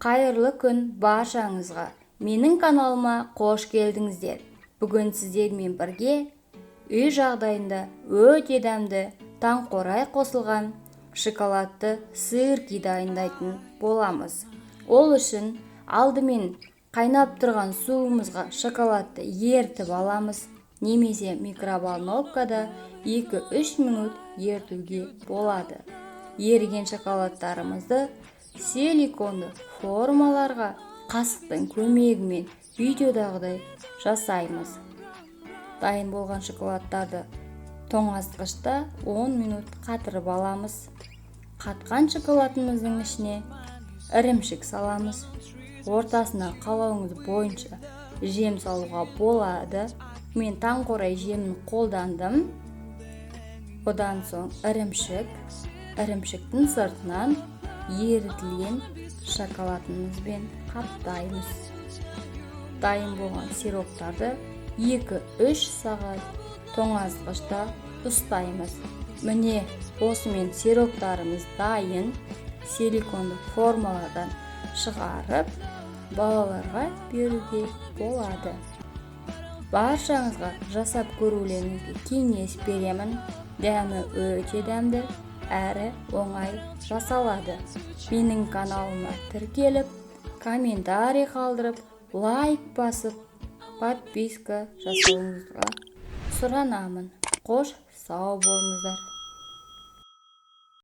Қайырлы күн баршаңызға. Менің каналыма қош келдіңіздер. Бүгін сіздермен бірге үй жағдайында өте дәмді таңқурай қосылған шоколадты сырки дайындайтын боламыз. Ол үшін алдымен қайнап тұрған суымызға шоколадты ертіп аламыз, немесе микроволновкада 2-3 минут ертуге болады. Еріген шоколадтарымызды силиконды формаларға қасықтың көмегімен видеодағыдай жасаймыз. Дайын болған шоколадтарды тоңазытқышта 10 минут қатырып аламыз. Қатқан шоколадымыздың ішіне ірімшік саламыз. Ортасына қалауыңыз бойынша жем салуға болады. Мен таңқурай жемін қолдандым. Одан соң ірімшіктің сыртынан ерітілген шоколадымызбен қаптаймыз. Дайын болған сироптарды 2-3 сағат тоңазытқышта ұстаймыз. Міне осымен сироптарымыз дайын. Силиконды формалардан шығарып балаларға беруге болады. Баршаңызға жасап көрулеріңізге кеңес беремін. Дәмі өте дәмді әрі оңай жасалады. Менің каналыма тіркеліп, комментарий қалдырып, лайк басып, подписка жасауыңызға сұранамын. Қош сау болыңыздар.